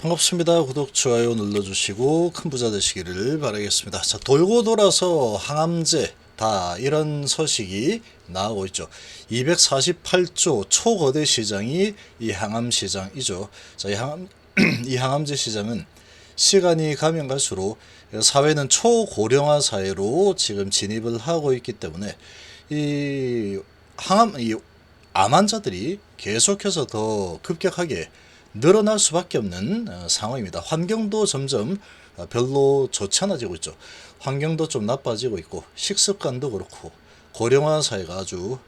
반갑습니다. 구독, 좋아요 눌러주시고 큰 부자 되시기를 바라겠습니다. 자, 돌고 돌아서 항암제 다 이런 소식이 나오고 있죠. 248조 초거대 시장이 이 항암 시장이죠. 자, 이 항암제 시장은 시간이 가면 갈수록 사회는 초고령화 사회로 지금 진입을 하고 있기 때문에 암 환자들이 계속해서 더 급격하게 늘어날 수밖에 없는 상황입니다. 환경도 점점 별로 좋지 않아지고 있죠. 환경도 좀 나빠지고 있고 식습관도 그렇고 고령화 사회가 아주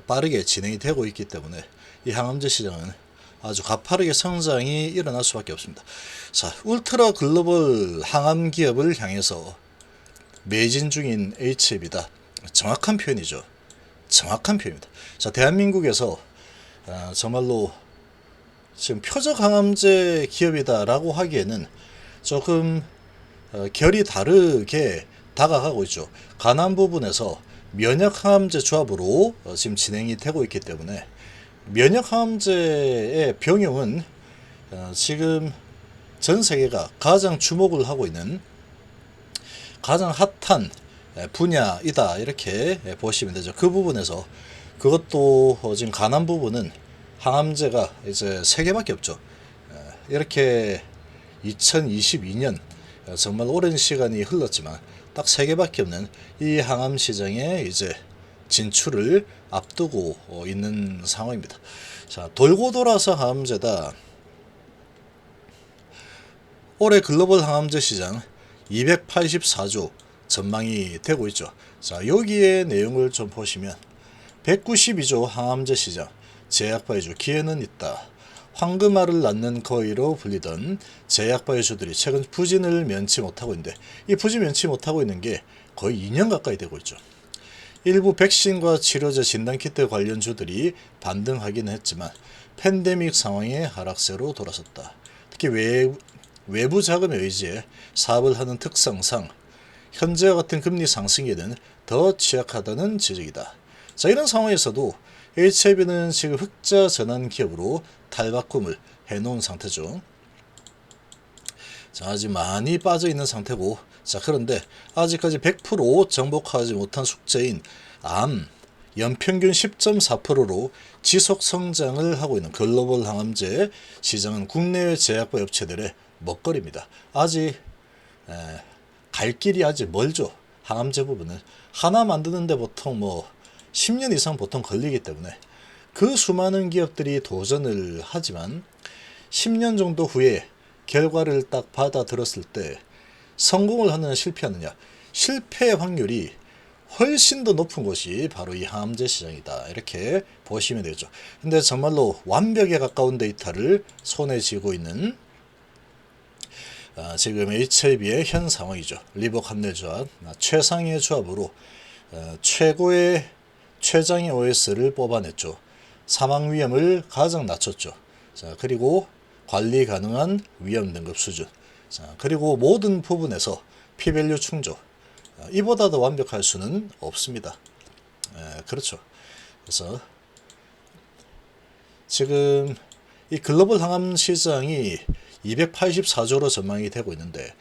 빠르게 진행이 되고 있기 때문에 이 항암제 시장은 아주 가파르게 성장이 일어날 수밖에 없습니다. 자, 울트라 글로벌 항암 기업을 향해서 매진 중인 HF이다. 정확한 표현이죠. 정확한 표현입니다. 자, 대한민국에서 정말로 지금 표적 항암제 기업이다라고 하기에는 조금 결이 다르게 다가가고 있죠. 간암 부분에서 면역 항암제 조합으로 지금 진행이 되고 있기 때문에 면역 항암제의 병용은 지금 전 세계가 가장 주목을 하고 있는 가장 핫한 분야이다 이렇게 보시면 되죠. 그 부분에서 그것도 지금 간암 부분은 항암제가 이제 3개밖에 없죠. 이렇게 2022년 정말 오랜 시간이 흘렀지만 딱 3개밖에 없는 이 항암 시장에 이제 진출을 앞두고 있는 상황입니다. 자, 돌고 돌아서 항암제다. 올해 글로벌 항암제 시장 284조 전망이 되고 있죠. 자, 여기에 내용을 좀 보시면 192조 항암제 시장 제약바이오주 기회는 있다. 황금알을 낳는 거위로 불리던 제약바이오주들이 최근 부진을 면치 못하고 있는데 이 부진 면치 못하고 있는 게 거의 2년 가까이 되고 있죠. 일부 백신과 치료제 진단키트 관련주들이 반등하기는 했지만 팬데믹 상황의 하락세로 돌아섰다. 특히 외부 자금에 의지해 사업을 하는 특성상 현재와 같은 금리 상승에는 더 취약하다는 지적이다. 자, 이런 상황에서도 HIV는 지금 흑자 전환 기업으로 탈바꿈을 해놓은 상태죠. 자, 아직 많이 빠져 있는 상태고, 자, 그런데 아직까지 100% 정복하지 못한 숙제인 암 연평균 10.4%로 지속 성장을 하고 있는 글로벌 항암제 시장은 국내외 제약바 업체들의 먹거리입니다. 아직 갈 길이 아직 멀죠. 항암제 부분은 하나 만드는데 보통 10년 이상 보통 걸리기 때문에 그 수많은 기업들이 도전을 하지만 10년 정도 후에 결과를 딱 받아들었을 때 성공을 하느냐 실패하느냐, 실패 확률이 훨씬 더 높은 곳이 바로 이 항암제 시장이다 이렇게 보시면 되죠. 근데 정말로 완벽에 가까운 데이터를 손에 쥐고 있는 지금 HIV의 현 상황이죠. 리보캄넬 조합 최상의 조합으로 최고의 최장의 OS를 뽑아냈죠. 사망 위험을 가장 낮췄죠. 자, 그리고 관리 가능한 위험 등급 수준. 자, 그리고 모든 부분에서 P-밸류 충족. 이보다 더 완벽할 수는 없습니다. 그렇죠. 그래서 지금 이 글로벌 항암 시장이 284조로 전망이 되고 있는데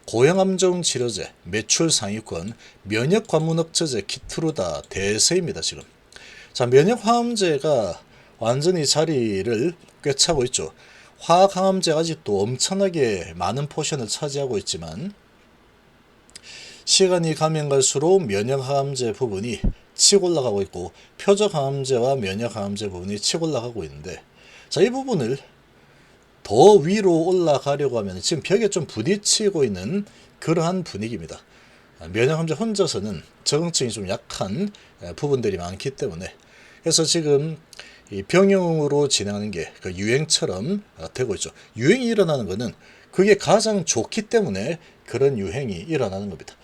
고형암종 치료제, 매출 상위권, 면역 관문 억제제 키트루다 대세입니다. 지금. 자, 면역 항암제가 완전히 자리를 꿰차고 있죠. 화학 항암제가 아직도 엄청나게 많은 포션을 차지하고 있지만 시간이 가면 갈수록 면역 항암제 부분이 치고 올라가고 있고 표적 항암제와 면역 항암제 부분이 치고 올라가고 있는데 자, 이 부분을 더 위로 올라가려고 하면 지금 벽에 좀 부딪히고 있는 그러한 분위기입니다. 면역 항암제 혼자서는 적응증이 좀 약한 부분들이 많기 때문에 그래서 지금 이 병용으로 진행하는 게 그 유행처럼 되고 있죠. 유행이 일어나는 것은 그게 가장 좋기 때문에 그런 유행이 일어나는 겁니다.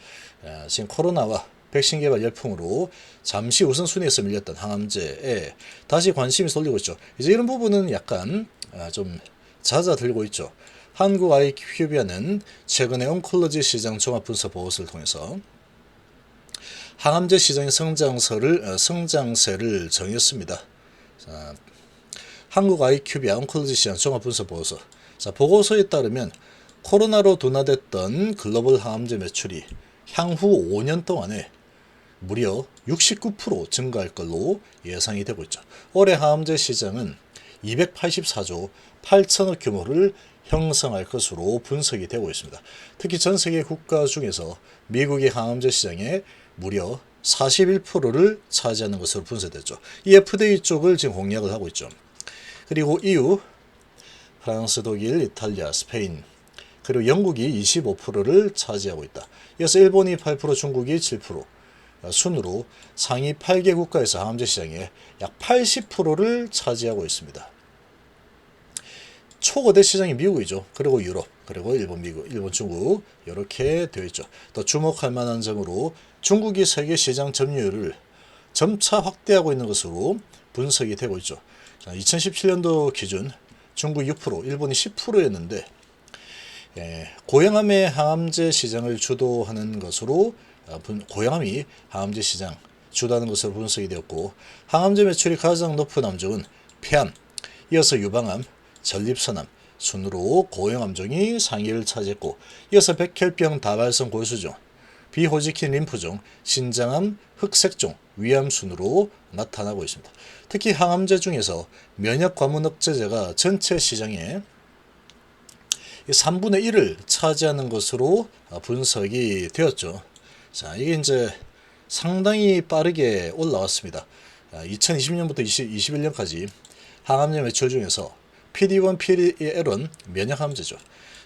지금 코로나와 백신 개발 열풍으로 잠시 우선순위에서 밀렸던 항암제에 다시 관심이 쏠리고 있죠. 이제 이런 부분은 약간 좀 잦아들고 있죠. 한국 아이큐비아는 최근에 온콜로지 시장 종합분석 보고서를 통해서 항암제 시장의 성장세를 정했습니다. 자, 한국 아이큐비아 온콜로지 시장 종합분석 보고서. 자, 보고서에 따르면 코로나로 둔화됐던 글로벌 항암제 매출이 향후 5년 동안에 무려 69% 증가할 걸로 예상이 되고 있죠. 올해 항암제 시장은 284조 8천억 규모를 형성할 것으로 분석이 되고 있습니다. 특히 전 세계 국가 중에서 미국의 항암제 시장에 무려 41%를 차지하는 것으로 분석됐죠. 이 FDA 쪽을 지금 공략을 하고 있죠. 그리고 EU, 프랑스, 독일, 이탈리아, 스페인, 그리고 영국이 25%를 차지하고 있다. 이어서 일본이 8%, 중국이 7%, 순으로 상위 8개 국가에서 항암제 시장의 약 80%를 차지하고 있습니다. 초거대 시장이 미국이죠. 그리고 유럽, 그리고 일본, 미국, 일본, 중국 이렇게 되어 있죠. 더 주목할 만한 점으로 중국이 세계 시장 점유율을 점차 확대하고 있는 것으로 분석이 되고 있죠. 2017년도 기준 중국 6%, 일본이 10%였는데 고형암의 항암제 시장을 주도하는 것으로 고형암이 항암제 시장 주도하는 것으로 분석이 되었고, 항암제 매출이 가장 높은 암종은 폐암, 이어서 유방암, 전립선암 순으로 고형암종이 상위를 차지했고, 이어서 백혈병, 다발성 골수종, 비호지킨 림프종, 신장암, 흑색종, 위암 순으로 나타나고 있습니다. 특히 항암제 중에서 면역 과문 억제제가 전체 시장의 3분의 1을 차지하는 것으로 분석이 되었죠. 자, 이게 이제 상당히 빠르게 올라왔습니다. 2020년부터 2021년까지 항암제 매출 중에서 PD1, PD-L은 면역 항암제죠.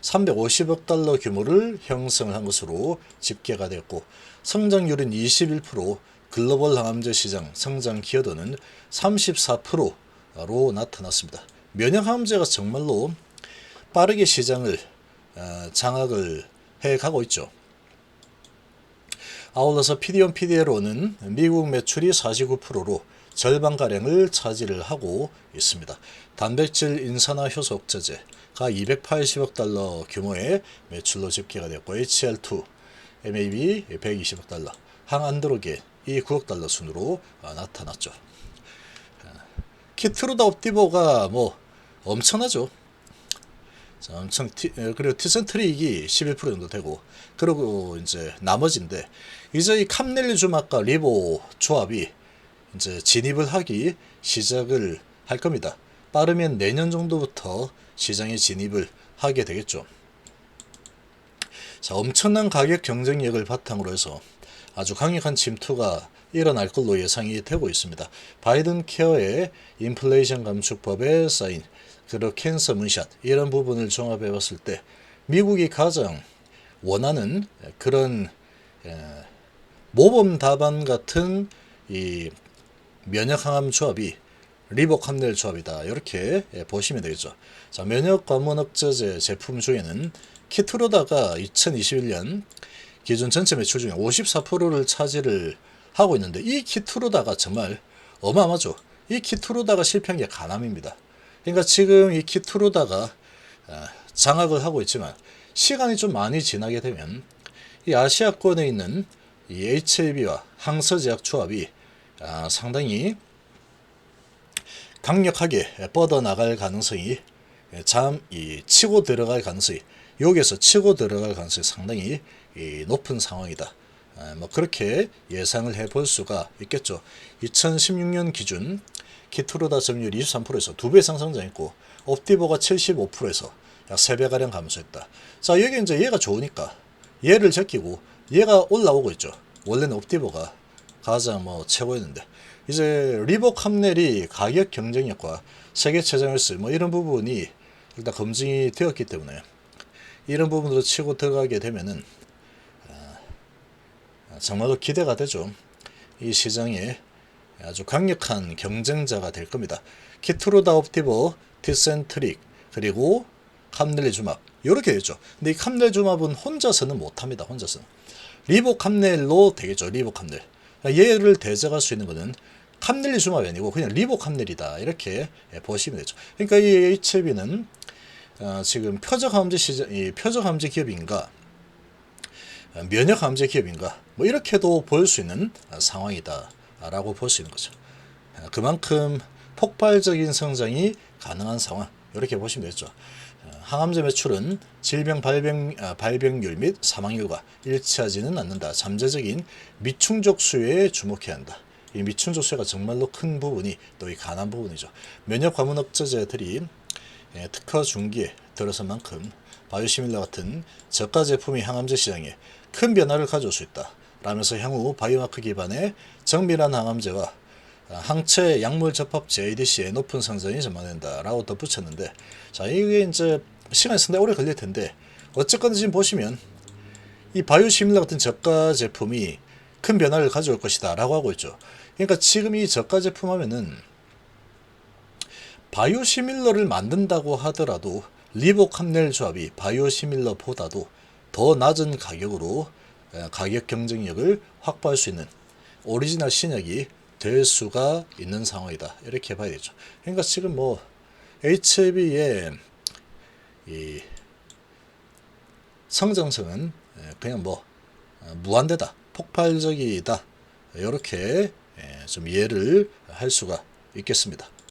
350억 달러 규모를 형성을 한 것으로 집계가 되었고, 성장률은 21%, 글로벌 항암제 시장 성장 기여도는 34%로 나타났습니다. 면역 항암제가 정말로 빠르게 시장을 장악을 해가고 있죠. 아울러서 PD1, PD-L은 미국 매출이 49%로 절반가량을 차지를 하고 있습니다. 단백질 인산화 효소 억제제가 280억 달러 규모의 매출로 집계가 되었고, HL2, MAB 120억 달러, 항안드로겐이 9억 달러 순으로 나타났죠. 키트루다 옵디보가 뭐 엄청나죠. 자, 그리고 티센트릭이 11% 정도 되고, 그리고 이제 나머지인데, 이제 이 캄넬리주막과 리보 조합이 이제 진입을 하기 시작을 할 겁니다. 빠르면 내년 정도부터 시장에 진입을 하게 되겠죠. 자, 엄청난 가격 경쟁력을 바탕으로 해서 아주 강력한 침투가 일어날 걸로 예상이 되고 있습니다. 바이든 케어의 인플레이션 감축법에 쌓인 그리고 캔서 문샷, 이런 부분을 종합해 봤을 때 미국이 가장 원하는 그런 모범 답안 같은 이 면역 항암 조합이 리보캄넬 조합이다, 이렇게 보시면 되겠죠. 자, 면역 과문 억제제 제품 중에는 키트루다가 2021년 기준 전체 매출 중에 54%를 차지를 하고 있는데, 이 키트루다가 정말 어마어마하죠. 이 키트루다가 실패한 게 간암입니다. 그러니까 지금 이 키트루다가 장악을 하고 있지만, 시간이 좀 많이 지나게 되면 이 아시아권에 있는 이 HLB와 항서제약 조합이 상당히 강력하게 뻗어나갈 가능성이 치고 들어갈 가능성이, 여기에서 치고 들어갈 가능성이 상당히 높은 상황이다. 뭐 그렇게 예상을 해볼 수가 있겠죠. 2016년 기준 키트루다 점유율 23%에서 2배 이상 성장했고, 옵디보가 75%에서 약 3배가량 감소했다. 자, 여기 이제 얘가 좋으니까 얘를 제끼고 얘가 올라오고 있죠. 원래는 옵디보가 가장 뭐 최고였는데, 이제 리보캄넬이 가격 경쟁력과 세계 최저가스 뭐 이런 부분이 일단 검증이 되었기 때문에, 이런 부분으로 치고 들어가게 되면은 정말로 기대가 되죠. 이 시장에 아주 강력한 경쟁자가 될 겁니다. 키트루다, 옵디보, 티센트릭, 그리고 캄넬리주맙, 이렇게 되죠. 근데 이 캄넬주맙은 혼자서는 못합니다. 혼자서는 리보캄넬로 되겠죠. 리보캄넬. 얘를 대적할 수 있는 것은 캄넬리주맙이 아니고 그냥 리보캄넬이다, 이렇게 보시면 되죠. 그러니까 이 HLB는 지금 표적항암제 시장, 이 표적항암제 기업인가 면역항암제 기업인가, 뭐 이렇게도 볼 수 있는 상황이다 라고 볼 수 있는 거죠. 그만큼 폭발적인 성장이 가능한 상황, 이렇게 보시면 되죠. 항암제 매출은 질병 발병률 및 사망률과 일치하지는 않는다. 잠재적인 미충족 수요에 주목해야 한다. 이 미충족 수요가 정말로 큰 부분이 또 이 가난 부분이죠. 면역 과문 억제제들이 특허 중기에 들어선만큼 바이오시밀러 같은 저가 제품이 항암제 시장에 큰 변화를 가져올 수 있다. 라면서 향후 바이오마크 기반의 정밀한 항암제와 항체 약물 접합 JDC의 높은 성장이 전망된다라고 덧붙였는데, 자, 이게 이제 시간이 상당히 오래 걸릴 텐데, 어쨌건 지금 보시면 이 바이오시밀러 같은 저가 제품이 큰 변화를 가져올 것이다 라고 하고 있죠. 그러니까 지금 이 저가 제품 하면은 바이오시밀러를 만든다고 하더라도 리보캄넬 조합이 바이오시밀러보다도 더 낮은 가격으로 가격 경쟁력을 확보할 수 있는 오리지널 신약이 될 수가 있는 상황이다. 이렇게 봐야 되죠. 그러니까 지금 뭐 HB의 이 성장성은 그냥 뭐 무한대다, 폭발적이다, 이렇게 좀 이해를 할 수가 있겠습니다.